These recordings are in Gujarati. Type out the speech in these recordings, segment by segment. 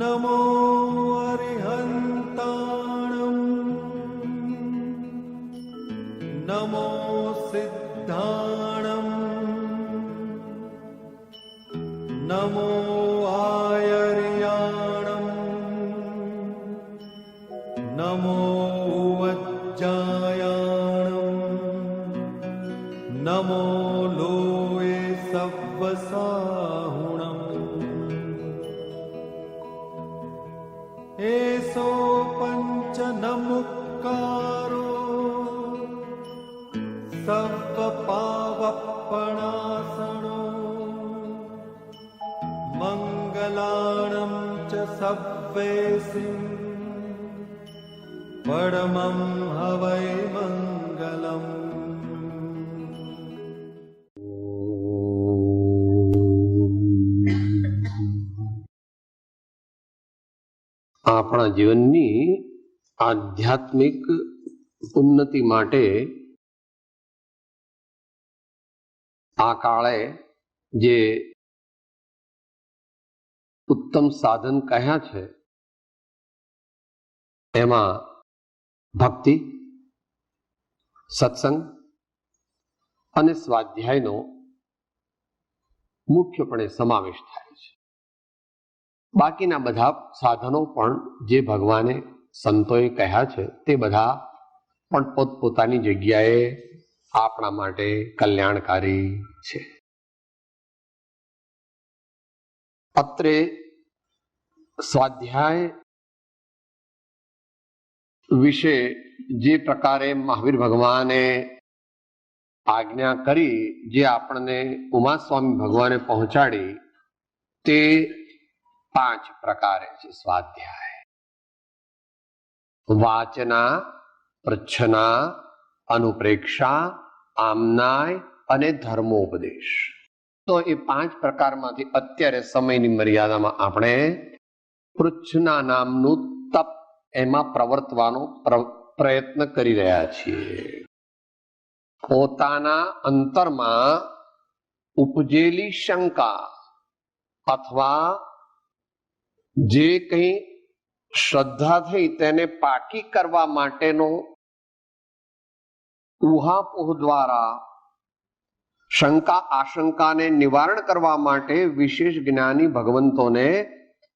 नमो अरिहन्ताणं नमो सिद्धाणं नमो आयर्याणं नमो वज्जायाणं नमो लोये सव्वसाहुणम् एसो पंच नमुक्कारो सर्वपावपणासनो मंगलाणं च सव्वेसिं परमं हवै मंगलम्। આપણા જીવનની આધ્યાત્મિક ઉન્નતિ માટે આ કાળે જે ઉત્તમ સાધન કહ્યા છે એમાં ભક્તિ, સત્સંગ અને સ્વાધ્યાયનો મુખ્યપણે સમાવેશ થાય છે. બાકીના બધા સાધનો પણ જે ભગવાને સંતોએ કહ્યા છે તે બધા પણ પોતપોતાની જગ્યાએ આપણા માટે કલ્યાણકારી છે. અત્રે સ્વાધ્યાય વિશે જે પ્રકારે મહાવીર ભગવાને આજ્ઞા કરી, જે આપણને ઉમાસ્વામી ભગવાને પહોંચાડી, તે 5 પ્રકારે છે સ્વાધ્યાય: વાચના, પ્રચ્છના, અનુપ્રેક્ષા, આમનાય અને ધર્મોપદેશ. તો એ 5 પ્રકારમાંથી અત્યારે સમયની મર્યાદામાં આપણે પૃચ્છના નામનું તપ એમાં પ્રવર્તવાનો પ્રયત્ન કરી રહ્યા છીએ. પોતાના અંતરમાં ઉપજેલી શંકા અથવા જે કંઈ શ્રદ્ધા થઈ તેને પાકી કરવા માટેનો ઉહાપોહ દ્વારા શંકા આશંકાને નિવારણ કરવા માટે વિશેષ જ્ઞાની ભગવંતોને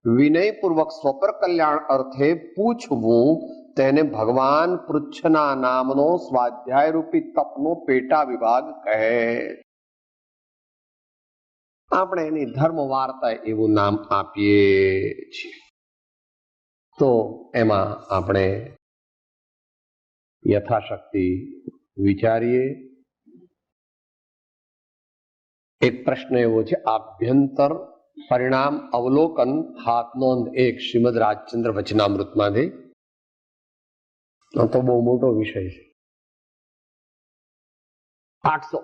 વિનયપૂર્વક સ્વપર કલ્યાણ અર્થે પૂછવું, તેને ભગવાન પૃચ્છના નામનો સ્વાધ્યાય રૂપી તપનો પેટા વિભાગ કહે. આપણે એની ધર્મ વાર્તા એવું નામ આપીએ છીએ. તો એમાં આપણે યથાશક્તિ વિચારીએ. એક પ્રશ્ન એવો છે, આભ્યંતર પરિણામ અવલોકન હાથ નોંધ 1 શ્રીમદ રાજચંદ્ર વચનામૃતમાંથી. તો બહુ મોટો વિષય છે. 800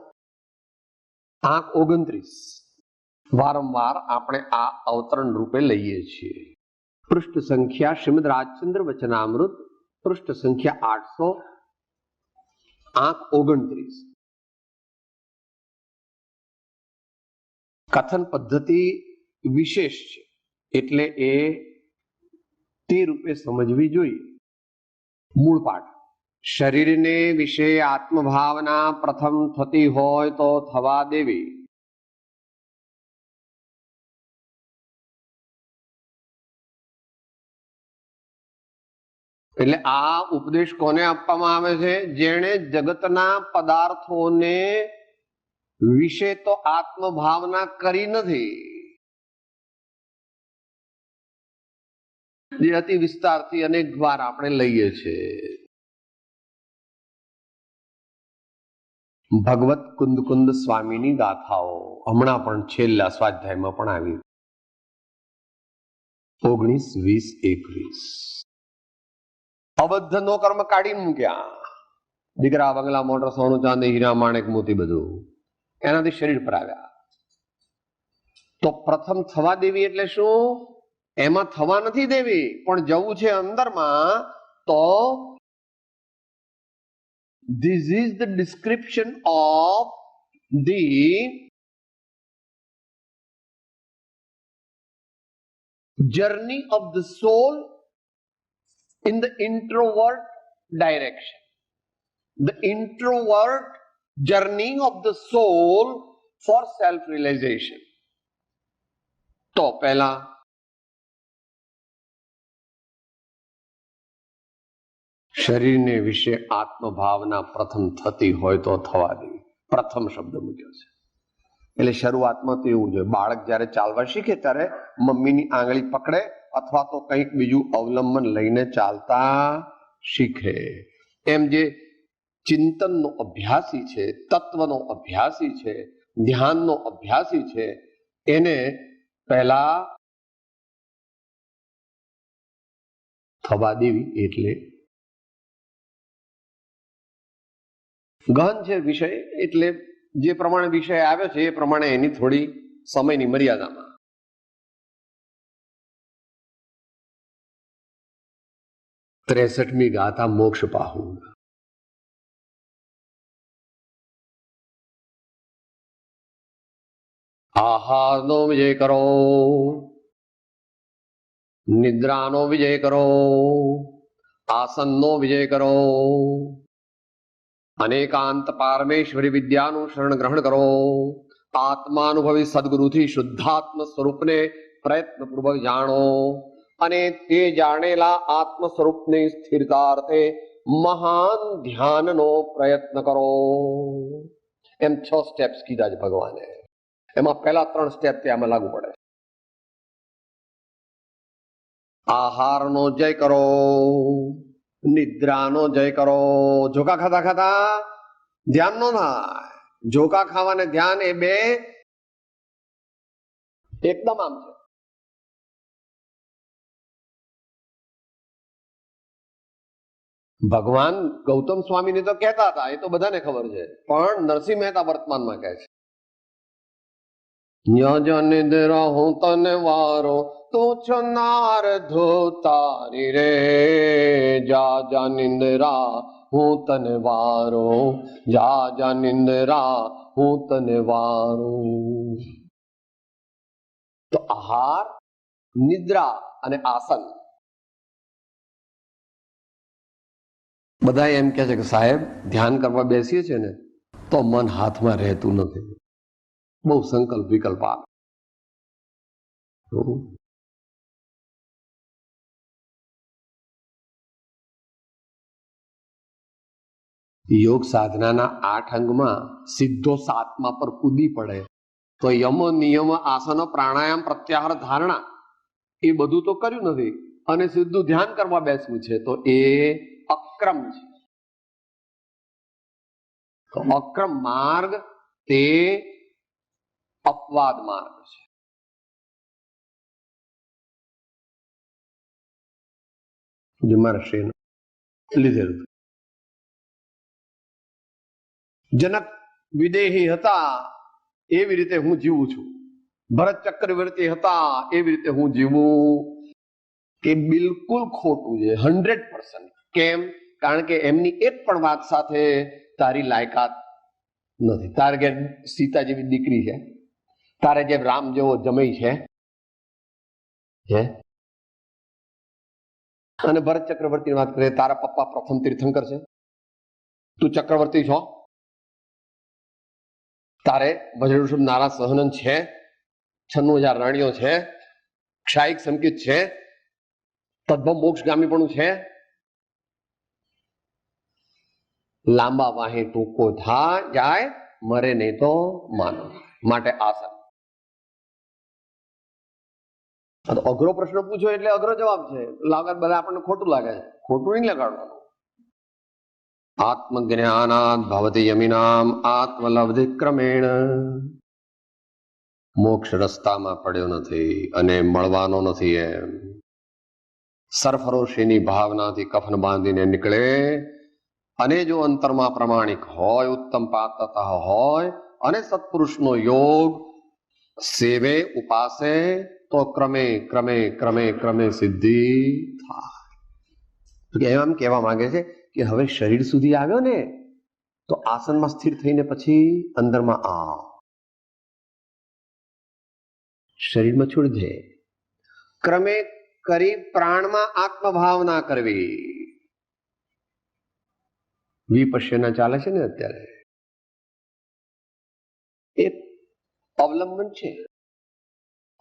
આંક 29 વારંવાર આપણે આ અવતરણ રૂપે લઈએ છીએ. પૃષ્ઠ સંખ્યા શ્રીમદ રાજચંદ્ર વચનામૃત, પૃષ્ઠ સંખ્યા 800 આંક 29. કથન પદ્ધતિ વિશેષ છે એટલે એ તે રૂપે સમજવી જોઈએ. મૂળ પાઠ: શરીરને વિશે આત્મભાવના પ્રથમ થતી હોય તો થવા દેવી. એટલે આ ઉપદેશ કોને આપવામાં આવે છે? જેણે જગતના પદાર્થોને વિશે તો આત્મભાવના કરી નથી. જે અતિ વિસ્તારથી અનેક વાર આપણે લઈએ છીએ. ભગવત કુંદ સ્વામીની ગાથાઓ હમણાં પણ છેલ્લા સ્વાધ્યાયમાં પણ આવી. 19, 20, 21. અબદ્ધ નો કર્મ કાઢી મૂક્યા. દીકરા, બંગલા, મોટર, સોનું, ચાંદી, હીરા, માણેક, મોતી બધું એનાથી શરીર પર આવ્યા. તો પ્રથમ થવા દેવી એટલે શું? એમાં થવા નથી દેવી, પણ જવું છે અંદરમાં. તો this is the description of the journey of the soul in the introvert direction. The introvert journey of the soul for self-realization. તો પહેલા શરીરને વિશે આત્મભાવના પ્રથમ થતી હોય તો થવા દેવી. પ્રથમ શબ્દ મૂક્યો છે. એટલે શરૂઆતમાં તો એવું છે, બાળક જ્યારે ચાલવા શીખે ત્યારે મમ્મીની આંગળી પકડે અથવા તો કંઈક બીજું અવલંબન લઈને ચાલતા શીખે. એમ જે ચિંતનનો અભ્યાસી છે, તત્વનો અભ્યાસી છે, ધ્યાનનો અભ્યાસી છે, એને પહેલા થવા દેવી. એટલે ગહન છે વિષય, એટલે જે પ્રમાણે વિષય આવ્યો છે એ પ્રમાણે એની થોડી સમયની મર્યાદામાં. 63મી ગાથા મોક્ષ પાહુ. આહારનો વિજય કરો, નિદ્રાનો વિજય કરો, આસનનો વિજય કરો, અનેકાંત પારમેશ્વરી વિદ્યાનું શરણ ગ્રહણ કરો, આત્માનુભવી સદગુરુથી શુદ્ધાત્મ સ્વરૂપને પ્રયત્નપૂર્વક જાણો અને તે જાણેલા આત્મ સ્વરૂપની સ્થિરતાર્થે મહાન ધ્યાનનો પ્રયત્ન કરો. એમ 6 સ્ટેપ્સ કીધા છે ભગવાને. એમાં પહેલા 3 સ્ટેપ આમાં લાગુ પડે. આહારનો જય કરો, નિદ્રાનો જય કરો. ઝોકા ખાતા ખાતા ધ્યાન નો થાય. ઝોકા ખાવાને ધ્યાન એ બે એકદમ આમ છે. ભગવાન ગૌતમ સ્વામીને તો કહેતા હતા, એ તો બધાને ખબર છે, પણ નરસિંહ મહેતા વર્તમાનમાં કહે છે, યજ નિદ્રા હું તને વારો તો છો નાર ધોતારી રે, જા જા નિંદરા હું તને વારો, જા જા નિંદરા હું તને વારો. તો આહાર, નિદ્રા અને આસન. બધા એમ કે છે કે સાહેબ ધ્યાન કરવા બેસીએ છે ને તો મન હાથમાં રહેતું નથી, બહુ સંકલ્પ વિકલ્પ આવે. યોગ સાધનાના 8 અંગમાં સીધો 7મા પર કૂદી પડે તો યમ નિયમ આસન પ્રાણાયામ પ્રત્યાહાર ધારણા એ બધું તો કર્યું નથી અને સીધું ધ્યાન કરવા બેસવું છે તો એ અક્રમ છે. તો અક્રમ માર્ગ તે અપવાદ માર્ગ છે. જે મહર્ષિએ લીધેલું. જનક વિદેહી હતા એવી રીતે હું જીવું છું, ભરત ચક્રવર્તી હતા એવી રીતે હું જીવું, કે બિલકુલ ખોટું છે. 100%. કેમ? કારણ કે એમની એક પણ વાત સાથે તારી લાયકાત નથી. તારે ઘેર સીતા જેવી દીકરી છે, તારે જેમ રામ જેવો જમઈ છે, અને ભરત ચક્રવર્તીની વાત કરીએ, તારા પપ્પા પ્રથમ તીર્થંકર છે, તું ચક્રવર્તી છો, તારે વજ્રઋષભ નારા સહનન છે, 96,000 રાણીઓ છે, ક્ષાયિક સંકિત છે, તદ્ભવ મોક્ષગામી પણ છે, લાંબા વાહે ટૂંકો જાય, મરે નહીં તો માનો. માટે આસન. અઘરો પ્રશ્ન પૂછો એટલે અઘરો જવાબ છે. લાગે બધા આપણને ખોટું લાગે છે, ખોટું નહીં લગાડવાનું. આત્મજ્ઞાનાદ ભવતિ યમિનામ આત્મલબ્ધિ ક્રમેણ. મોક્ષ રસ્તામાં પડ્યો નથી અને મળવાનો નથી. એમ સરફરોશીની ભાવનાથી કફન બાંધીને નીકળે અને જો અંતરમાં પ્રમાણિક હોય, ઉત્તમ પાત્રતા હોય અને સત્પુરુષનો યોગ સેવે, ઉપાસે તો ક્રમે ક્રમે ક્રમે ક્રમે સિદ્ધિ થાય. એમ કહેવા માંગે છે કે હવે શરીર સુધી આવ્યો ને તો આસનમાં સ્થિર થઈને પછી અંદરમાં આવ, શરીરમાં છોડી દે, ક્રમે કરી પ્રાણમાં આત્મભાવના કરવી. વિપશ્યના ચાલે છે ને અત્યારે, એક અવલંબન છે.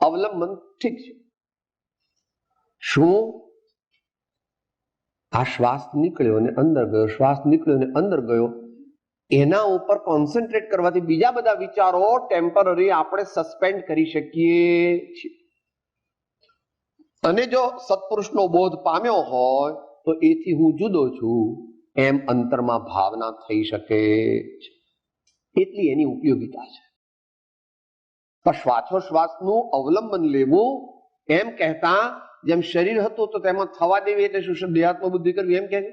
અવલંબન ઠીક છે. શું આ શ્વાસ નીકળ્યો ને અંદર ગયો, શ્વાસ નીકળ્યો ને અંદર ગયો, એના ઉપર કોન્સન્ટ્રેટ કરવાથી બીજા બધા વિચારો ટેમ્પરરી આપણે સસ્પેન્ડ કરી શકીએ છીએ. અને જો સત્પુરુષનો બોધ પામ્યો હોય તો એથી હું જુદો છું એમ અંતરમાં ભાવના થઈ શકે છે. એટલી એની ઉપયોગિતા છે. પણ શ્વાસોશ્વાસનું અવલંબન લેવું એમ કહેતા જેમ શરીર હતું તો તેમાં થવા દેવી એટલે શું દેહાત્મ બુદ્ધિ કરવી એમ કે છે,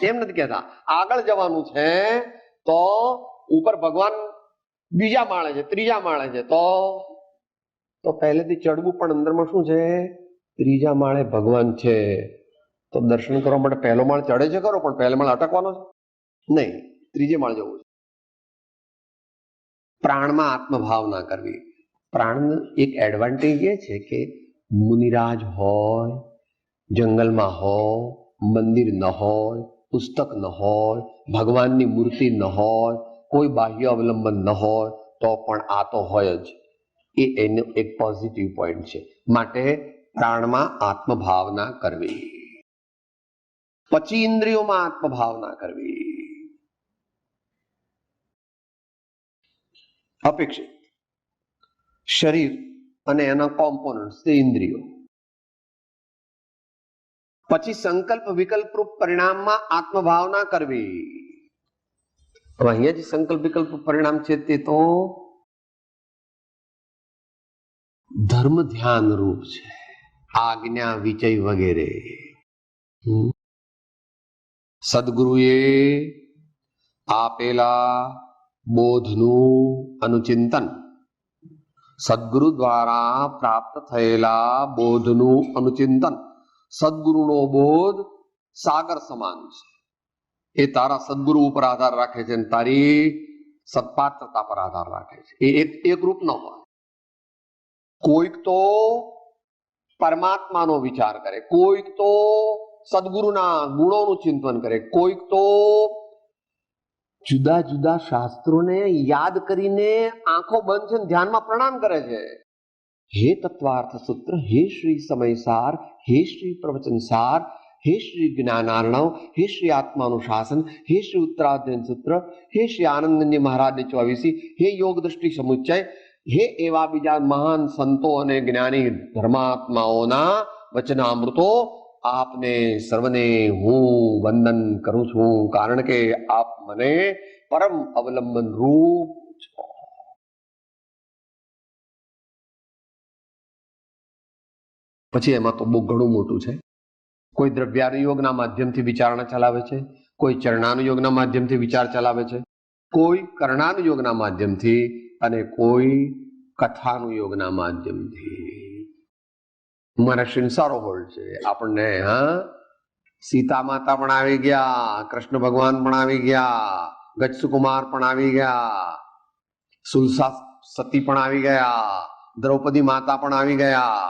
તેમ નથી કહેતા. આગળ જવાનું છે તો ઉપર ભગવાન બીજા માળે છે, ત્રીજા માળે છે, તો પહેલેથી ચડવું પણ અંદરમાં શું છે, ત્રીજા માળે ભગવાન છે. તો દર્શન કરવા માટે પહેલો માળ ચડે છે ખરો, પણ પહેલો માળ અટકવાનો છે નહીં, ત્રીજે માળ જવું છે. પ્રાણમાં આત્મભાવના કરવી. પ્રાણનું એક એડવાન્ટેજ એ છે કે મુનિરાજ હોય, જંગલમાં હોય, મંદિર ન હોય, પુસ્તક ન હોય, ભગવાનની મૂર્તિ ન હોય, કોઈ બાહ્ય અવલંબન ન હોય, તો પણ આ તો હોય જ. એ એનો એક પોઝિટિવ પોઈન્ટ છે. માટે પ્રાણમાં આત્મભાવના કરવી. પછી ઇન્દ્રિયોમાં આત્મભાવના કરવી. અપેક્ષિત શરીર અને એના કોમ્પોનન્ટ્સ તે ઇન્દ્રિયો. પછી સંકલ્પ વિકલ્પ રૂપ પરિણામમાં આત્મભાવના કરવી. અહીંયા જે સંકલ્પ વિકલ્પ પરિણામ છે તે તો ધર્મ ધ્યાન રૂપ છે, આજ્ઞા વિચય વગેરે. સદગુરુએ આપેલા બોધનું અનુચિંતન, સદગુરુ દ્વારા પ્રાપ્ત થયેલા બોધનું અનુચિંતન. સદગુરુનો બોધ સાગર સમાન છે. એ તારા સદગુરુ ઉપર આધાર રાખે છે અને તારી સત્પાત્રતા પર આધાર રાખે છે. એ એક રૂપ ન હોય. કોઈક તો પરમાત્માનો વિચાર કરે, કોઈક તો સદગુરુના ગુણોનું ચિંતન કરે, કોઈક તો જુદા જુદા શાસ્ત્રોને યાદ કરીને આંખો બંધ છે ધ્યાનમાં પ્રણામ કરે છે. હે તત્વાર્થ સૂત્ર, હે શ્રી સમયસાર, હે શ્રી પ્રવચનસાર, હે શ્રી જ્ઞાનાર્ણવ, હે શ્રી આત્માનુશાસન, હે શ્રી ઉત્તરાધ્યયન સૂત્ર, હે શ્રી આનંદની મહારાજની 24, હે યોગ દ્રષ્ટિ સમુચ્ચય, હે એવા બીજા મહાન સંતો અને જ્ઞાની ધર્માત્માઓના વચનામૃતો, આપને સર્વને હું વંદન કરું છું, કારણ કે આપ મને પરમ અવલંબન રૂપ છો. પછી એમાં તો બહુ ઘણું મોટું છે. કોઈ દ્રવ્યાનુયોગના માધ્યમથી વિચારણા ચલાવે છે, કોઈ ચરણાનુયોગના માધ્યમથી વિચાર ચલાવે છે, કોઈ કર્ણાનુયોગના માધ્યમથી અને કોઈ કથાનુયોગના માધ્યમથી. મારા શિંસારો હોલ્ડ છે આપણને. સીતા માતા પણ આવી ગયા, કૃષ્ણ ભગવાન પણ આવી ગયા, ગજસુકુમાર પણ આવી ગયા, સુલસા સતી પણ આવી ગયા, દ્રૌપદી માતા પણ આવી ગયા.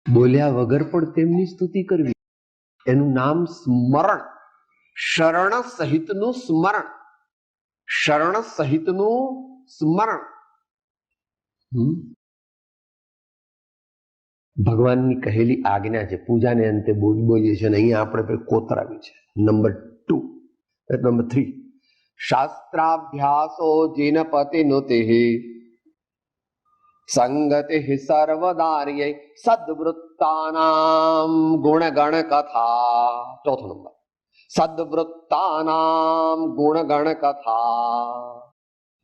બોલ્યા વગર પણ તેમની સ્તુતિ કરવી. એનું નામ સ્મરણ. શરણ સહિતનું સ્મરણ. શરણ સહિતનું સ્મરણ. ભગવાનની કહેલી આજ્ઞા છે. પૂજાને અંતે બોલીએ છીએ અને અહીંયા આપણે કોતરાવી છે. નંબર 2, નંબર 3, શાસ્ત્રાભ્યાસો જેન પતિનો તેહિ સંગતિ સર્વદાર્ય સદવૃત્તાનામ ગુણગણ કથા. ચોથો નંબર, સદવૃત્તાનામ ગુણગણ કથા.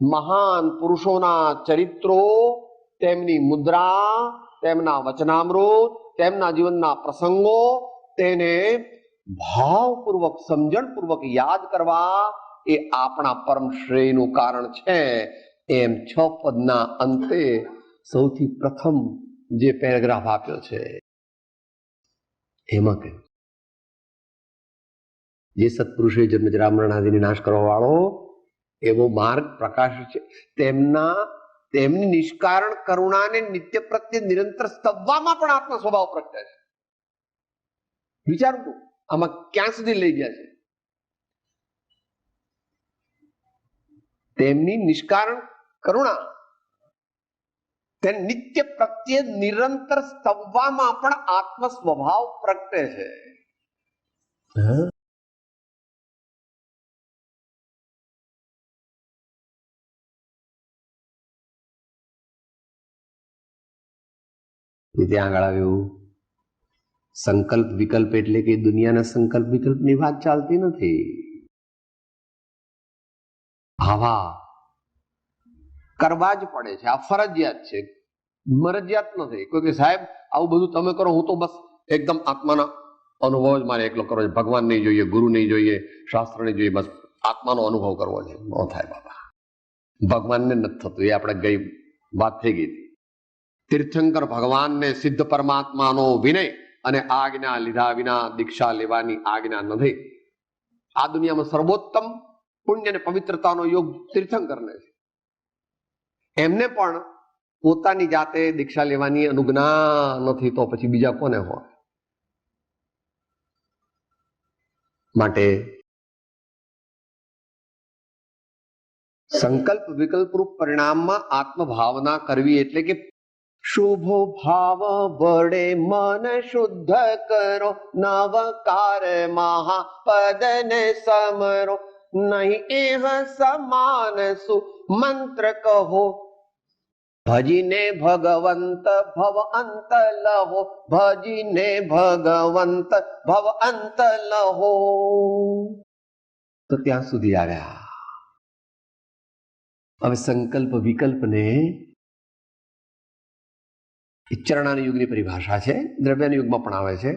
મહાન પુરુષોના ચરિત્રો, તેમની મુદ્રા, તેમના વચનામૃત, તેમના જીવનના પ્રસંગો, તેને ભાવપૂર્વક સમજણપૂર્વક યાદ કરવા એ આપણા પરમ શ્રેયનું કારણ છે. એમ 6 પદના અંતે સૌથી પ્રથમ જે પેરેગ્રાફ આપ્યો છે એમાં કહ્યું, જે સત્પુરુષે જન્મ જરા મરણ આદિને નાશ કરવા વાળો એવો માર્ગ પ્રકાશ છે. તેમની નિષ્કારણ કરુણાને નિત્ય પ્રત્યે નિરંતર સ્તવવામાં પણ આત્મ સ્વભાવ પ્રગટે છે. વિચારું તું આમાં ક્યાં સુધી લઈ ગયા છે. તેમની નિષ્કારણ કરુણા તે નિત્ય પ્રત્યે નિરંતર સ્તવવામાં પણ આત્મ સ્વભાવ પ્રગટે છે. ત્યાં આગળ આવ્યું સંકલ્પ વિકલ્પ એટલે કે દુનિયાના સંકલ્પ વિકલ્પની વાત ચાલતી નથી. આવા કરવા જ પડે છે. આ ફરજિયાત છે, મરજિયાત નથી. કોઈ કે સાહેબ આવું બધું તમે કરો, હું તો બસ એકદમ આત્માના અનુભવ જ મારે એકલો કરવો છે, ભગવાન નહીં જોઈએ, ગુરુ નહીં જોઈએ, શાસ્ત્ર નહીં જોઈએ, બસ આત્માનો અનુભવ કરવો છે. ન થાય બાબા, ભગવાનને નથી થતું. એ આપણે ગઈ વાત થઈ ગઈ હતી. તીર્થંકર ભગવાનને સિદ્ધ પરમાત્માનો વિનય અને આજ્ઞા લીધા વિના દીક્ષા લેવાની આજ્ઞા નથી. આ દુનિયામાં સર્વોત્તમ પુણ્ય અને પવિત્રતાનો યોગ તીર્થંકરને છે. એમને પણ પોતાની જાતે દીક્ષા લેવાની અનુજ્ઞા નથી, તો પછી બીજા કોને હોય? માટે સંકલ્પ વિકલ્પ રૂપ પરિણામમાં આત્મભાવના કરવી એટલે કે શુભો ભાવ વડે મન શુદ્ધ કરો, નવકાર મહાપદને સમરો, નહીં એહ સમાન સુ મંત્ર કહો, ભજીને ભગવંત ભવ અંત લહો, ભજીને ભગવંત ભવ અંત લહો. તો ત્યાં સુધી આવ્યા. હવે સંકલ્પ વિકલ્પને ચરણાના યુગની પરિભાષા છે, દ્રવ્યના યુગમાં પણ આવે છે.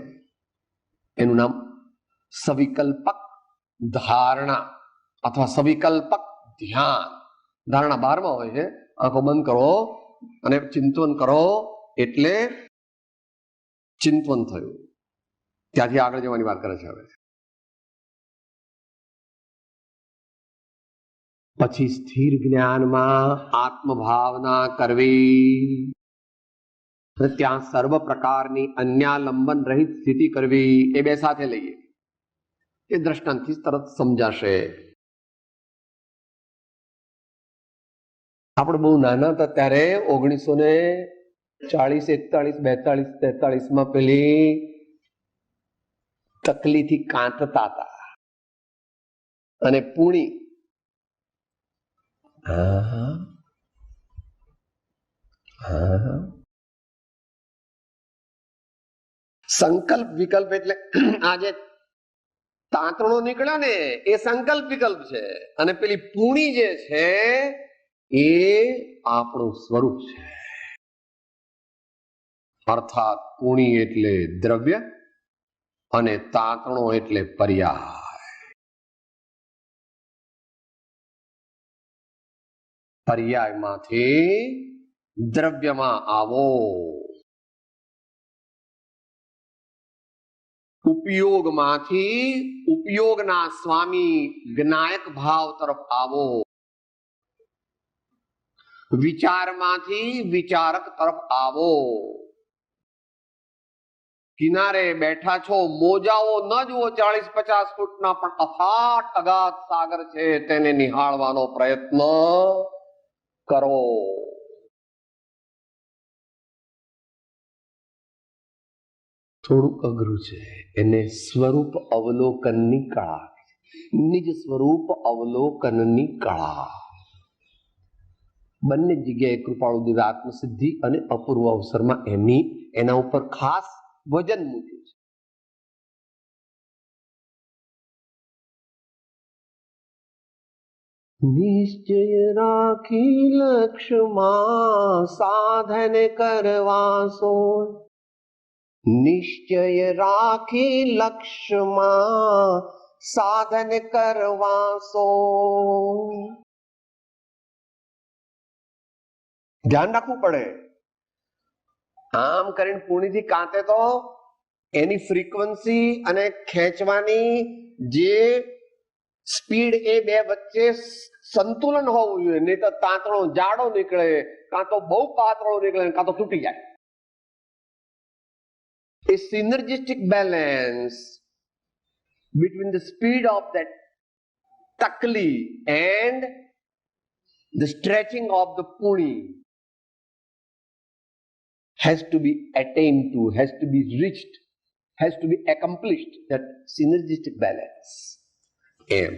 એનું નામ સવિકલ્પક ધારણા અથવા સવિકલ્પક ધ્યાન. ધારણા 12માં હોય છે. આંખો બંધ કરો અને ચિંતન કરો એટલે ચિંતન થયું. ત્યાંથી આગળ જવાની વાત કરે છે. હવે પછી સ્થિર જ્ઞાનમાં આત્મભાવના કરવી, ત્યાં સર્વ પ્રકારની અન્યાલંબન રહિત સ્થિતિ કરવી. એ બે સાથે લઈએ, એ દ્રષ્ટાંતથી તરત સમજાશે. આપણે બહુ નાના હતા ત્યારે 1940, 41, 42, 43 માં પેલી તકલીથી કાંતતા હતા અને પૂણી સંકલ્પ વિકલ્પ એટલે આજે તાંતણો નીકળ્યો ને એ સંકલ્પ વિકલ્પ છે, અને પેલી પૂણી જે છે એ આપણું સ્વરૂપ છે. અર્થાત પૂણી એટલે દ્રવ્ય અને તાંતણો એટલે પર્યાય. પર્યાયમાંથી દ્રવ્યમાં આવો, ઉપયોગમાંથી ઉપયોગના સ્વામી જ્ઞાયક ભાવ તરફ આવો, વિચારમાંથી વિચારક તરફ આવો. કિનારે બેઠા છો, મોજાઓ ન જુઓ 40-50 ફૂટના, પણ અફાટ અગાધ સાગર છે, તેને નિહાળવાનો પ્રયત્ન કરો. થોડું અઘરું છે. એને સ્વરૂપ અવલોકનની કળા, નિજ સ્વરૂપ અવલોકનની કળા. બંને જગ્યાએ કૃપાળુ દેવે આત્મસિદ્ધિ અને અપૂર્વ અવસરમાં એના ઉપર ખાસ વજન મૂક્યું છે. નિશ્ચય રાખી લક્ષ્યમાં સાધન કરવા સો, નિશ્ચય રાખી લક્ષ્યમાં સાધન કરવા સો. ધ્યાન રાખવું પડે. આમ કરીને પૂણીથી કાંતે તો એની ફ્રીક્વન્સી અને ખેંચવાની જે સ્પીડ, એ બે વચ્ચે સંતુલન હોવું જોઈએ, નહીં તો તાંતણો જાડો નીકળે, કાં તો બહુ પાતળો નીકળે, કાં તો તૂટી જાય. A synergistic balance between the speed of that takli and the stretching of the puni has to be attained to, has to be reached, has to be accomplished, that synergistic balance. એમ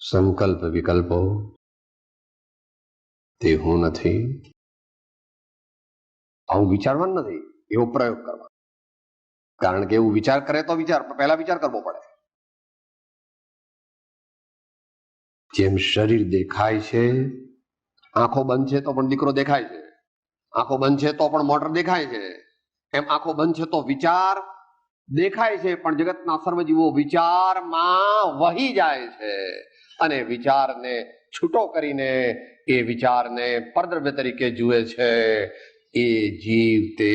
સંકલ્પ વિકલ્પો તે હું નથી, આવું વિચારવાનું નથી, એવો પ્રયોગ કરવાનો. કારણ કે એવું વિચાર કરે તો પહેલા વિચાર કરવો પડે. જેમ શરીર દેખાય છે, આંખો બંધ છે તો પણ દીકરો દેખાય છે, આંખો બંધ છે તો પણ મોટર દેખાય છે, એમ આંખો બંધ છે તો વિચાર દેખાય છે, પણ જગતના સર્વજીવો વિચારમાં વહી જાય છે અને વિચારને છૂટો કરીને એ વિચારને પરદ્રવ્ય તરીકે જુએ છે. એ જીવ તે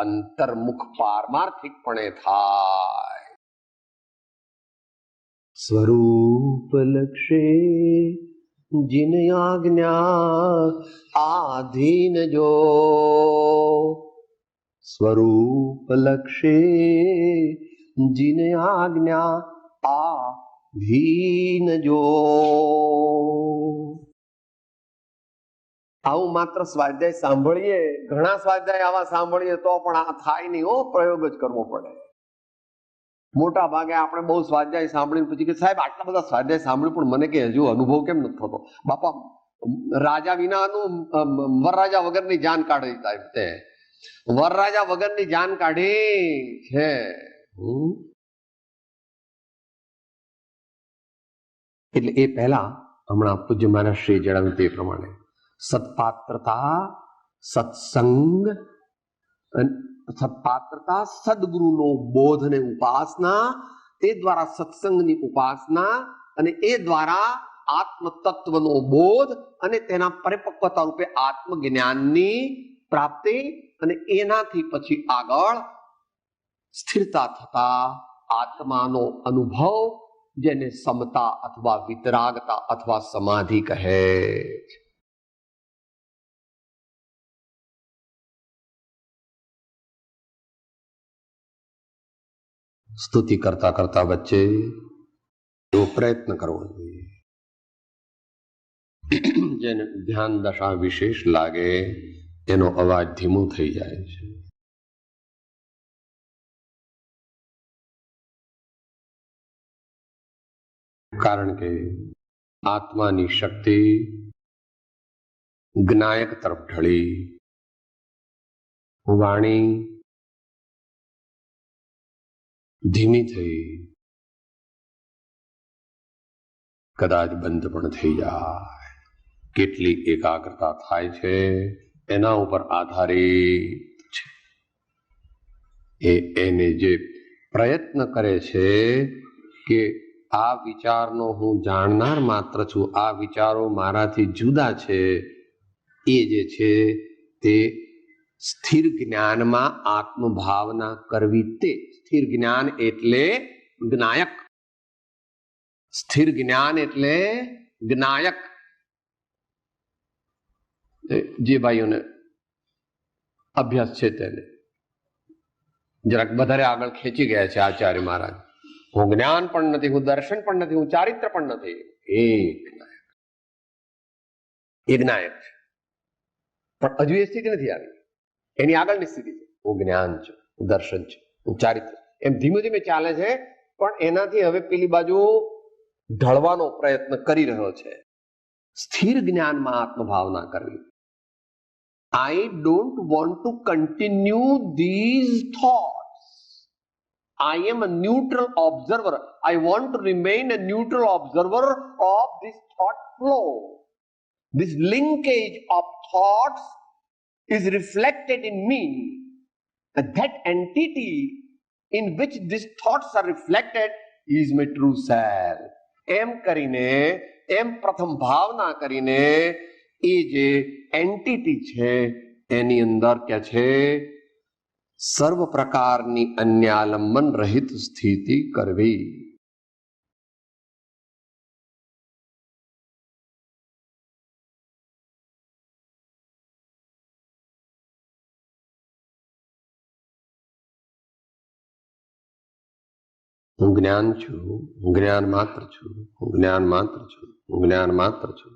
અંતર્મુખ પારમાર્થિકપણે થાય. સ્વરૂપ લક્ષે जिन आज्ञा आधीन जो, स्वरूप लक्ष्य जिन आज्ञा आधीन जो. આવું માત્ર સ્વાધ્યાય સાંભળીએ, ઘણા સ્વાધ્યાય આવા સાંભળીએ તો પણ આ થાય નહીં. પ્રયોગ જ કરવો પડે. મોટા ભાગે આપણે બહુ સ્વાધ્યાય સાંભળીને પછી કે સાહેબ આટલા બધા સ્વાધ્યાય સાંભળ્યું પણ મને કે હજુ અનુભવ કેમ નથી થતો. બાપા રાજા વિનાનું વરરાજા વગરની જાન કાઢી, સાહેબ તે વરરાજા વગરની જાન કાઢી છે. એટલે એ પહેલા હમણાં પૂજ્ય મહારાજશ્રીએ જણાવ્યું તે પ્રમાણે સત્પાત્રતા, સત્સંગ, સત્પાત્રતા, સદગુરુનો બોધ અને ઉપાસના, તે દ્વારા સત્સંગની ઉપાસના અને એ દ્વારા આત્મ તત્વનો બોધ અને તેના પરિપક્વતા રૂપે આત્મજ્ઞાનની પ્રાપ્તિ અને એનાથી પછી આગળ સ્થિરતા થતા આત્માનો અનુભવ, જેને સમતા અથવા વિતરાગતા અથવા સમાધિ કહે છે. સ્તુતિ કરતા કરતા વચ્ચે એવો પ્રયત્ન કરવો જોઈએ જેને ધ્યાન દશા વિશેષ લાગે એનો અવાજ ધીમો થઈ જાય છે. કારણ કે આત્માની શક્તિ જ્ઞાયક તરફ ઢળી, વાણી ધીમી થઈ, કદાચ બંધ પણ થઈ જાય. કેટલી એકાગ્રતા થાય છે એના ઉપર આધારિત છે. એને જે પ્રયત્ન કરે છે કે આ વિચારનો હું જાણનાર માત્ર છું, આ વિચારો મારાથી જુદા છે, એ જે છે તે સ્થિર જ્ઞાનમાં આત્મભાવના કરવી. તે સ્થિર જ્ઞાન એટલે જ્ઞાયક, સ્થિર જ્ઞાન એટલે જ્ઞાયક. જે ભાઈઓને અભ્યાસ છે તેને જરાક વધારે આગળ ખેંચી ગયા છે આચાર્ય મહારાજ. હું જ્ઞાન પણ નથી, હું દર્શન પણ નથી, હું ચારિત્ર પણ નથી. એ જ્ઞાયક છે, પણ હજુ એ સ્થિતિ નથી આવી. એની આગળની સ્થિતિ છે હું જ્ઞાન છું, હું દર્શન છું, હું ચારિત્ર. એમ ધીમે ધીમે ચાલે છે, પણ એનાથી હવે પેલી બાજુ ઢળવાનો પ્રયત્ન કરી રહ્યો છે. સ્થિર જ્ઞાનમાં આત્મભાવના કરવી. I don't want to continue these thoughts. I am a neutral observer. I want to remain a neutral observer of this thought flow. This linkage of thoughts is reflected in me. And that entity in which these thoughts are reflected is my true self. એમ કરીને, એમ પ્રથમ ભાવના કરીને એ જે એન્ટિટી છે એની અંદર કે છે સર્વ પ્રકારની અન્યાલંબન રહિત સ્થિતિ કરવી. હું જ્ઞાન છું, હું જ્ઞાન માત્ર છું, હું જ્ઞાન માત્ર છું, હું જ્ઞાન માત્ર છું.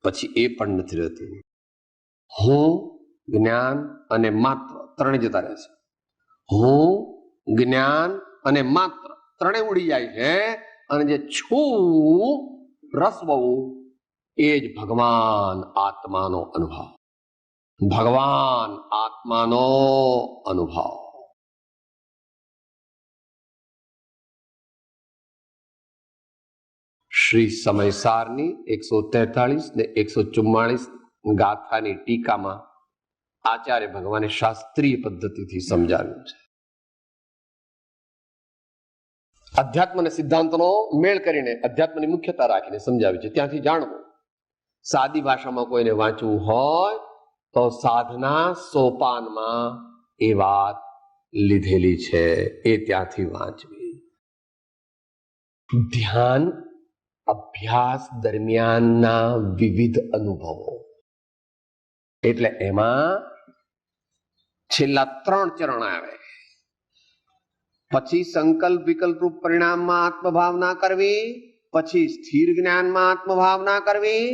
પછી એ પણ નથી રહેતું. હું, જ્ઞાન અને માત્ર ત્રણે જતા રહે છે. હું, જ્ઞાન અને માત્ર ત્રણે ઉડી જાય છે અને જે છું રસવઉ એ જ ભગવાન આત્માનો અનુભવ. ભગવાન આત્માનો અનુભવ. શ્રી સમયસારની 143 ને 144 ગાથાની ટીકામાં આચાર્ય ભગવાને શાસ્ત્રીય પદ્ધતિથી સમજાવ્યું છે. અધ્યાત્મ અને સિદ્ધાંતનો મેળ કરીને અધ્યાત્મની મુખ્યતા રાખીને સમજાવ્યું છે. ત્યાંથી જાણવું. સાદી ભાષામાં કોઈને વાંચવું હોય તો સાધના સોપાનમાં એ વાત લીધેલી છે, એ ત્યાંથી વાંચવી. ધ્યાન અભ્યાસ દરમિયાનના વિવિધ અનુભવો, એટલે એમાં છેલ્લા 3 ચરણ આવે. પછી સંકલ્પ વિકલ્પ રૂપ પરિણામમાં આત્મભાવના કરવી, પછી સ્થિર જ્ઞાનમાં આત્મભાવના કરવી,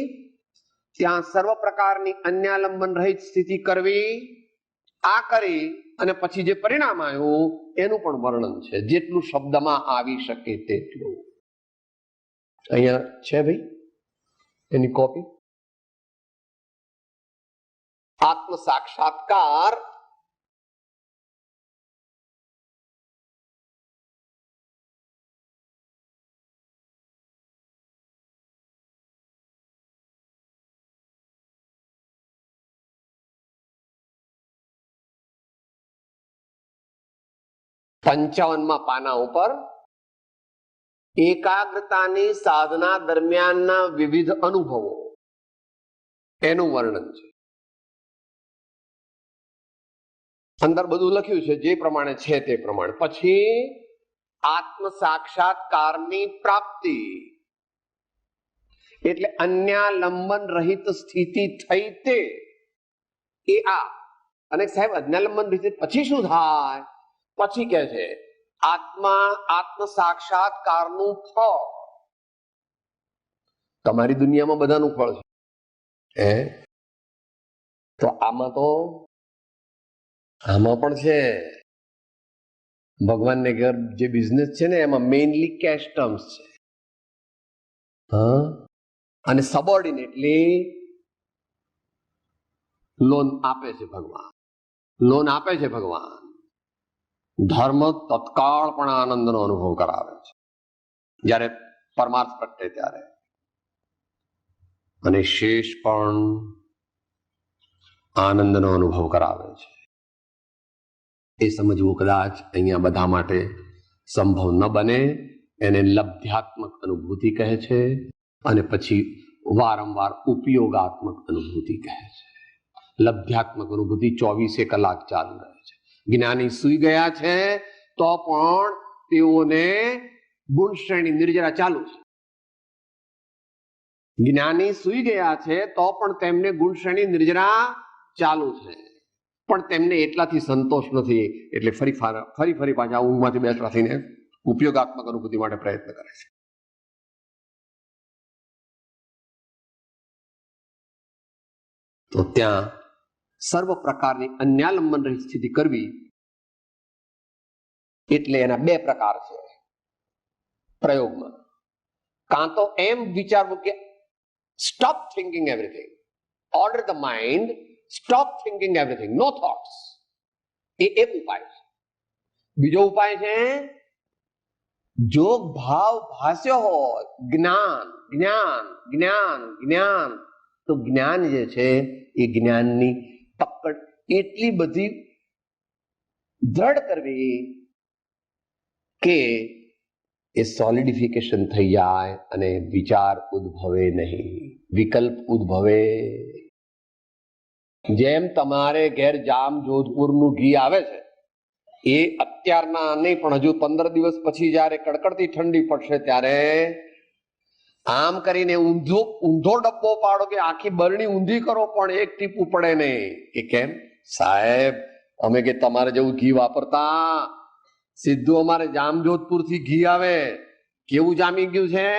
ત્યાં સર્વ પ્રકારની અન્યાલંબન રહિત સ્થિતિ કરવી. આ કરી અને પછી જે પરિણામ આવ્યું એનું પણ વર્ણન છે, જેટલું શબ્દમાં આવી શકે તેટલું. અહીંયા છે ભાઈ એની કોપી. આત્મ સાક્ષાત્કાર પંચાવનમાં પાના ઉપર એકાગ્રતાની સાધના દરમિયાનના વિવિધ અનુભવો એનું વર્ણન છે. અંદર બધું લખ્યું છે જે પ્રમાણે છે તે પ્રમાણે. પછી આત્મ સાક્ષાત્કારની પ્રાપ્તિ, એટલે અન્યાલંબન રહિત સ્થિતિ થઈ તે એ આ. અને સાહેબ અન્યાલંબન રહિત પછી શું થાય? પછી કે છે આત્મ સાક્ષાત્કારનું ફળ. તમારી દુનિયામાં બધાનું ફળ છે, તો આમાં પણ છે. ભગવાનને ઘર જે બિઝનેસ છે ને એમાં મેઇનલી કેશ ટર્મ્સ છે. અને સબોર્ડિનેટલી લોન આપે છે ભગવાન. લોન આપે છે ભગવાન. ધર્મ તત્કાળ પણ આનંદનો અનુભવ કરાવે છે જ્યારે પરમાર્થ પ્રગટે ત્યારે, અને શેષ પણ આનંદનો અનુભવ કરાવે છે. એ સમજવું કદાચ અહીંયા બધા માટે સંભવ ન બને. એને લબ્ધ્યાત્મક અનુભૂતિ કહે છે અને પછી વારંવાર ઉપયોગાત્મક અનુભૂતિ કહે છે. લબ્ધ્યાત્મક અનુભૂતિ 24 કલાક ચાલુ રહે છે. જ્ઞાની સુઈ ગયા છે તો પણ તેઓને ગુણ શ્રેણી નિર્જરા ચાલુ છે. જ્ઞાની સુઈ ગયા છે તો પણ તેમને ગુણ શ્રેણી નિર્જરા ચાલુ છે, પણ તેમને એટલાથી સંતોષ નથી, એટલે ફરી પાછા ઊંઘમાંથી બેસવા થઈને ઉપયોગાત્મક અનુભૂતિ માટે પ્રયત્ન કરે છે. તો ત્યાં સર્વ પ્રકારની અન્યાલંબન રહિત સ્થિતિ કરવી, એટલે એના 2 પ્રકાર છે પ્રયોગમાં. કાં તો એમ વિચારવું કે stop thinking everything, order the mind, stop thinking everything, no thoughts. એ એક ઉપાય છે. બીજો ઉપાય છે જો ભાવ ભાસ્યો હોય, જ્ઞાન જ્ઞાન જ્ઞાન જ્ઞાન, તો જ્ઞાન જે છે એ જ્ઞાનની પકડ એટલી બધી દ્રઢ કરવી કે એ સોલિડિફિકેશન થઈ જાય અને વિચાર ઉદ્ભવે નહીં, વિકલ્પ ઉદ્ભવે. જેમ તમારે ઘેર જામ જોધપુરનું ઘી આવે છે, એ અત્યારના નહીં પણ હજુ 15 દિવસ પછી જયારે કડકડતી ઠંડી પડશે ત્યારે આમ કરીને ઊંધો ડબ્બો પાડો કે આખી બરણી ઊંધી કરો પણ એક ટીપું પડે નહીં. એ કેમ? સાહેબ અમે કે તમારે જેવું ઘી વાપરતા, સીધું અમારે જામજોધપુર થી ઘી આવે. કેવું જામી ગયું છે?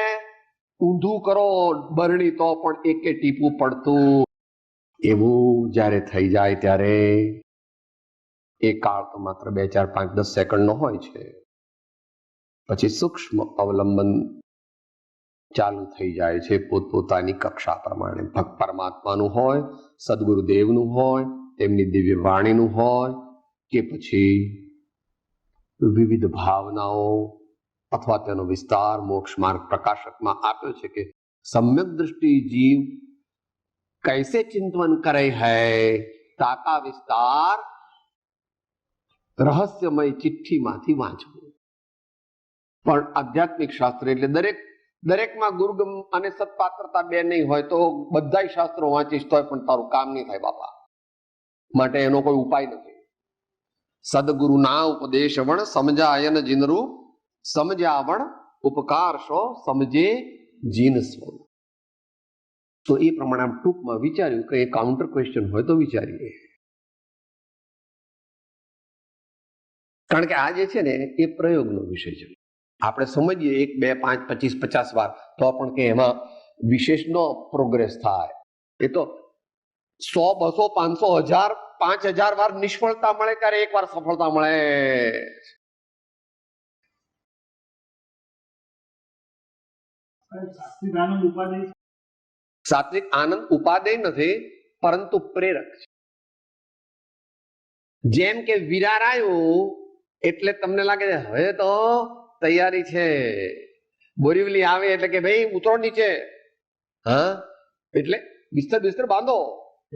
ઊંધું કરો બરણી તો પણ એક ટીપું પડતું. એવું જયારે થઈ જાય ત્યારે એ કાળ તો માત્ર 2, 4, 5, 10 સેકન્ડ નો હોય છે. પછી સૂક્ષ્મ અવલંબન ચાલુ થઈ જાય છે પોતપોતાની કક્ષા પ્રમાણે. ભક્ત પરમાત્માનું હોય, સદગુરુદેવનું હોય, તેમની દિવ્ય વાણીનું હોય કે પછી વિવિધ ભાવનાઓ અથવા તેનો વિસ્તાર મોક્ષ માર્ગ પ્રકાશકમાં આપ્યો છે કે સમ્યક દૃષ્ટિ જીવ कैसे चिंतन करे है ताका विस्तार રહસ્યમય ચિઠ્ઠીમાંથી વાંચવું. પણ આધ્યાત્મિક શાસ્ત્ર એટલે દરેકમાં ગુરુગમ અને સત્પાત્રતા બે નહીં હોય તો બધાય શાસ્ત્રો વાંચીશ તોય પણ તારું કામ નહીં થાય બાપા. માટે એનો કોઈ ઉપાય નથી. સદગુરુના ઉપદેશ વણ સમજાયન જીનરૂ સમજાવણ ઉપકાર શો સમજે જીન સ્વ. તો એ પ્રમાણે આમ ટૂંકમાં વિચાર્યું કે એ કાઉન્ટર ક્વેશ્ચન હોય તો વિચારીએ. કારણ કે આ જે છે ને એ પ્રયોગનો વિષય છે. આપણે સમજીએ 1, 2, 5, 25, 50 વાર તો પણ કે એમાં વિશેષનો પ્રોગ્રેસ થાય. એ તો 100, 200, 500, 1000, 5000 વાર નિષ્ફળતા મળે ત્યારે એક વાર સફળતા મળે. સાત્વિક આનંદ ઉપાદેય નથી પરંતુ પ્રેરક છે. જેમ કે વિરાર આવ્યું એટલે તમને લાગે છે હવે તો તૈયારી છે. બોરીવલી આવે એટલે કે ભાઈ ઉતરો નીચે. હા એટલે બિસ્તર બાંધો.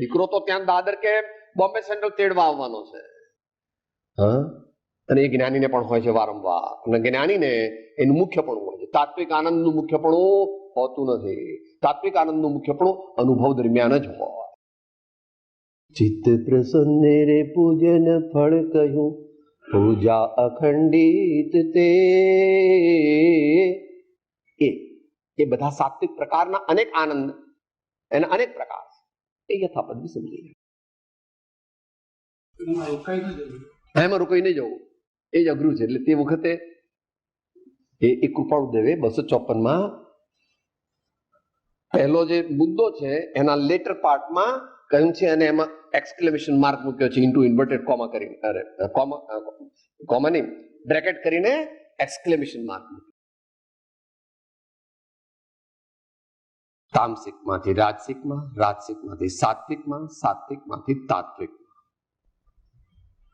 દીકરો તો ત્યાં દાદર કે બોમ્બે સેન્ટ્રલ તેડવા આવવાનો છે. હા અને એ જ્ઞાનીને પણ હોય છે વારંવાર. અને જ્ઞાનીને એનું મુખ્યપણું હોય છે. તાત્વિક આનંદનું મુખ્યપણું હોતું નથી. તાત્વિક આનંદનું મુખ્યપણું અનુભવ દરમિયાન જ હોય. ચિત્ત પ્રસન્ન રે પૂજન ફળ કહ્યું પૂજા અખંડિત તે. એ બધા સાત્વિક પ્રકારના અનેક આનંદ એના અનેક પ્રકાર છે. એ યથાપદ સમજી એમાં રોકાઈ નહીં જવું એ જ અઘરું છે. એટલે તે વખતે એ કૃપાળુદેવે 254 પહેલો જે મુદ્દો છે એના લેટર પાર્ટમાં કહ્યું છે અને એમાં એક્સક્લેમેશન માર્ક મૂક્યો છે ઇન્ટુ ઇન્વર્ટેડ કોમા કરીને. અરે કોમા નહીં બ્રેકેટ કરીને એક્સક્લેમેશન માર્ક મૂક્યો. તામસિકમાંથી રાજસિકમાં, રાજસિકમાંથી સાત્વિકમાં, સાત્વિકમાંથી તાત્વિકમાં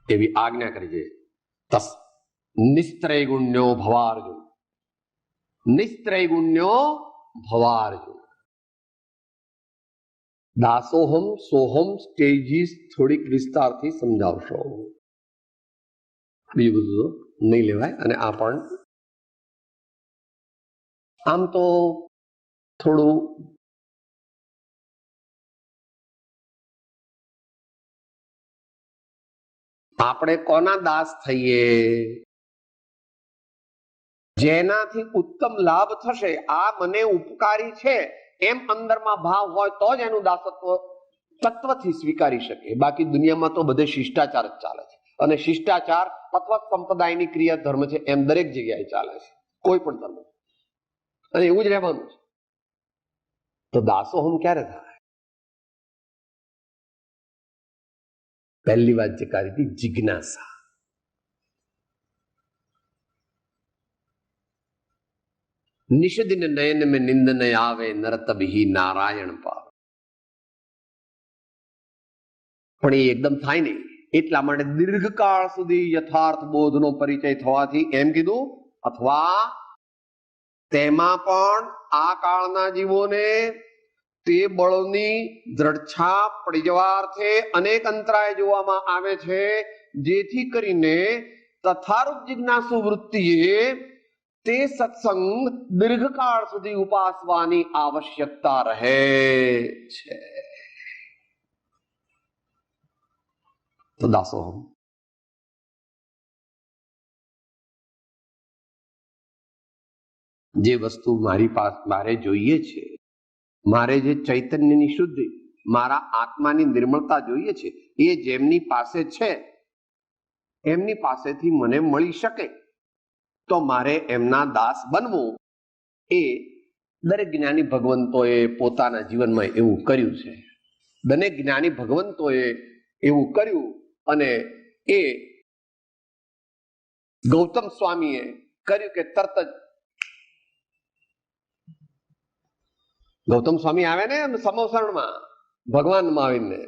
એવી આજ્ઞા કરી છે. તસ નિસ્ત્રૈગુણ્યો ભવાર્જુન. નિસ્ત્રૈગુણ્યો ભવાર્જુન. દાસોહમ સોહમ સ્ટેજીસ થોડીક વિસ્તારથી સમજાવશો. બીજું બધું નહીં લેવાય. અને આ પણ આમ તો થોડું આપણે કોના દાસ થઈએ જેનાથી ઉત્તમ લાભ થશે. આ મને ઉપકારી છે એમ અંદરમાં ભાવ હોય તો જ એનું દાસત્વ તત્વથી સ્વીકારી શકે. બાકી દુનિયામાં તો બધે શિષ્ટાચાર જ ચાલે છે. અને શિષ્ટાચાર અથવા સંપ્રદાયની ક્રિયા ધર્મ છે એમ દરેક જગ્યાએ ચાલે છે. કોઈ પણ ધર્મ. અને એવું જ રહેવાનું છે. તો દાસોહમ ક્યારે થાય? પહેલી વાત જે કરી હતી જિજ્ઞાસા. નિષદિન નયન મેં નિંદન આવે નરત બિહી નારાયણ પાવે. પણ એ એકદમ થાય નહીં. એટલા માટે દીર્ઘકાળ સુધી યથાર્થ બોધનો પરિચય થવાથી એમ કીધું. અથવા તેમાં પણ આ કાળના જીવોને તે બળની દ્રઢછાપ પડી જવા અર્થે અનેક અંતરાય જોવામાં આવે છે. જેથી કરીને તથારૂપ જિજ્ઞાસુ વૃત્તિએ તે સત્સંગ દીર્ઘકાળ સુધી ઉપાસવાની આવશ્યકતા રહે છે. તો દાસોહમ. જે વસ્તુ મારી પાસે મારે જોઈએ છે, મારે જે ચૈતન્યની શુદ્ધિ, મારા આત્માની નિર્મળતા જોઈએ છે, એ જેમની પાસે છે એમની પાસેથી મને મળી શકે તો મારે એમના દાસ બનવું. એ દરેક જ્ઞાની ભગવંતોએ પોતાના જીવનમાં એવું કર્યું છે. દરેક જ્ઞાની ભગવંતોએ એવું કર્યું અને એ ગૌતમ સ્વામીએ કર્યું કે તરત જ ગૌતમ સ્વામી આવે ને સમવસરણમાં ભગવાનમાં આવીને,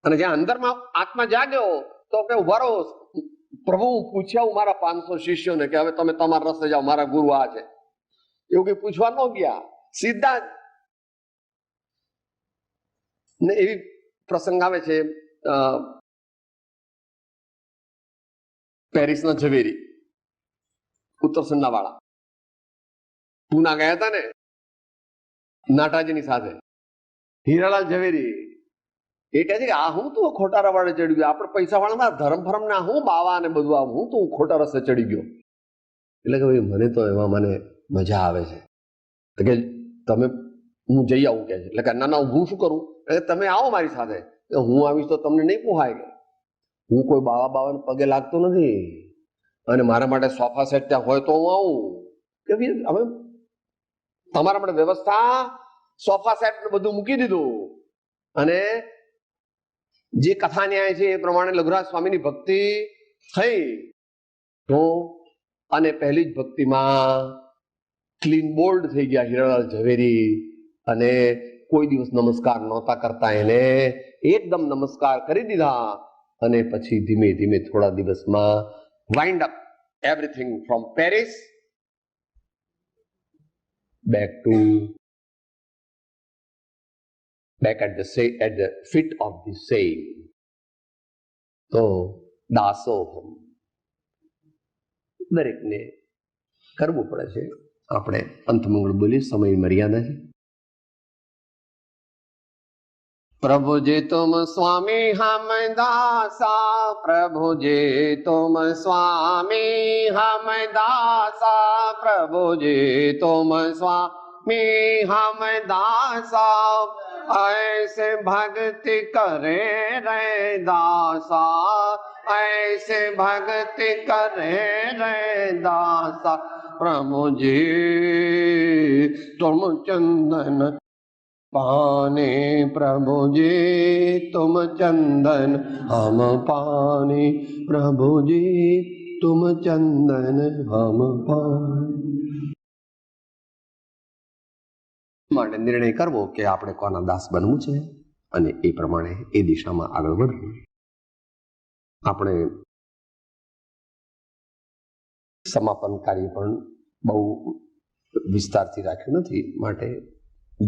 અને જ્યાં અંદરમાં આત્મા જાગ્યો તો કે વરો પ્રભુ પૂછ્યા હું મારા 500 શિષ્યોને કે હવે તમે તમારા રસ્તે જાઓ, મારા ગુરુ આ છે. એવું કઈ પૂછવા ન ગયા, સીધા જ. ને એવી પ્રસંગ આવે છે પેરિસના ઝવેરી, ઉત્તરસંડા વાળા પૂના ગયા હતા ને નાટાજીની સાથે. હીરાલાલ ઝવેરી એ કહે છે કે આ હું તું ખોટા રવાડે ચડી ગયો, આપણે પૈસા વાળા ધર્મ ફરમ ના હું બાવા ને બધું આ હું તું ખોટા રસ્તે ચડી ગયો. એટલે કે ભાઈ મને તો એમાં મને મજા આવે છે. તો કે તમે હું જઈ આવું કે છે. એટલે કે ના ના હું શું કરું, એટલે તમે આવો મારી સાથે. હું આવીશ તો તમને નહીં પોહાય કે હું કોઈ બાવાને પગે લાગતો નથી, અને મારા માટે સોફા સેટ ત્યાં હોય તો હું આવું. કે હવે તમારા માટે વ્યવસ્થા સોફા સેટ બધું મૂકી દીધું, અને જે કથા ન્યાય છે એ પ્રમાણે લઘુરાજ સ્વામીની ભક્તિ થઈ તો, અને પહેલી જ ભક્તિમાં ક્લીન બોલ્ડ થઈ ગયા હીરાલાલ ઝવેરી. અને કોઈ દિવસ નમસ્કાર નહોતા કરતા, એને એકદમ નમસ્કાર કરી દીધા. અને પછી ધીમે ધીમે થોડા દિવસમાં wind up everything from Paris back at the feet of the same. તો દાસોહમ દરેકને કરવું પડે છે. આપણે અંતમંગળ બોલી, સમય મર્યાદા છે. પ્રભુ જે તુમ સ્વામી હમ દાસા, પ્રભુ જે તુમ સ્વામી હમ દાસા, પ્રભુ જે તુમ સ્વામી હમ દાસા, ऐसे भक्ति करे रे दासा, ऐसे भक्ति करे रे दासा, प्रभु जी तुम चंदन पाने, प्रभु जी तुम चंदन हम पाने, प्रभु जी तुम चंदन हम पाने. માટે નિર્ણય કરવો કે આપણે કોના દાસ બનવું છે, અને એ પ્રમાણે એ દિશામાં આગળ વધવું. આપણે સમાપન કાર્ય પણ બહુ વિસ્તારથી રાખ્યું નથી, માટે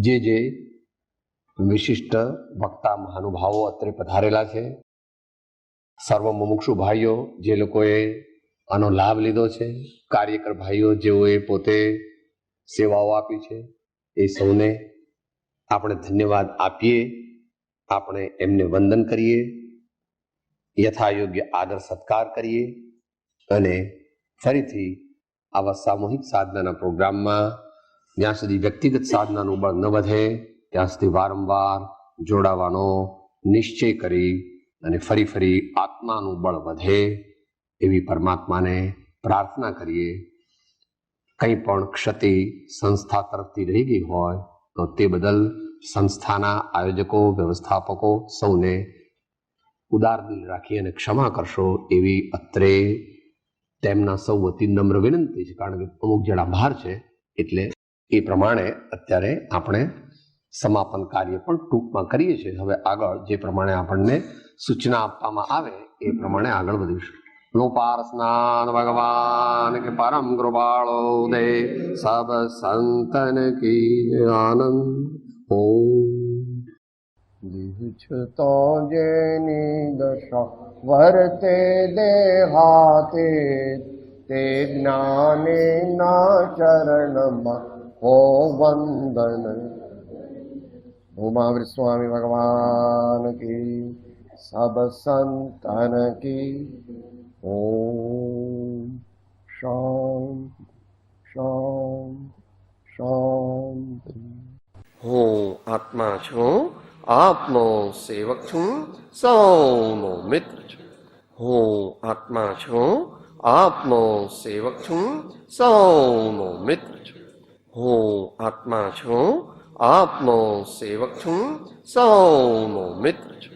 જે જે વિશિષ્ટ વક્તા મહાનુભાવો અત્રે પધારેલા છે, સર્વ મુમુક્ષુ ભાઈઓ જે લોકોએ આનો લાભ લીધો છે, કાર્યકર ભાઈઓ જેઓએ પોતે સેવાઓ આપી છે, એ સૌને આપણે ધન્યવાદ આપીએ. આપણે એમને વંદન કરીએ, યથાયોગ્ય આદર સત્કાર કરીએ, અને ફરીથી આવા સામૂહિક સાધનાના પ્રોગ્રામમાં જ્યાં સુધી વ્યક્તિગત સાધનાનું બળ ન વધે ત્યાં સુધી વારંવાર જોડાવાનો નિશ્ચય કરી અને ફરી ફરી આત્માનું બળ વધે એવી પરમાત્માને પ્રાર્થના કરીએ. કંઈ પણ ક્ષતિ સંસ્થા તરફથી રહી ગઈ હોય તો તે બદલ સંસ્થાના આયોજકો, વ્યવસ્થાપકો સૌને ઉદાર દિલ રાખી અને ક્ષમા કરશો એવી અત્રે તેમના સૌ વતી નમ્ર વિનંતી છે. કારણ કે અમુક જણા બહાર છે, એટલે એ પ્રમાણે અત્યારે આપણે સમાપન કાર્ય પણ ટૂંકમાં કરીએ છીએ. હવે આગળ જે પ્રમાણે આપણને સૂચના આપવામાં આવે એ પ્રમાણે આગળ વધીશું. લોપાર સ્નાન ભગવાન કે પરમ કૃપાળો દે સબ સંતન કી આનંદ. ઓમ તો જેની દશા વર્તે દેહાતે, તે જ્ઞાને ના ચરણમાં હો વંદન. ઉમાવીર સ્વામી ભગવાન કી सब संतन की ओम शांति शांति शांति। હું આત્મા છું, આપનો સેવક છું, સૌનો મિત્ર છું. હું આત્મા છું, આપનો સેવક છું, સૌનો મિત્ર છું. હું આત્મા છું, આપનો સેવક છું, સૌનો મિત્ર છું.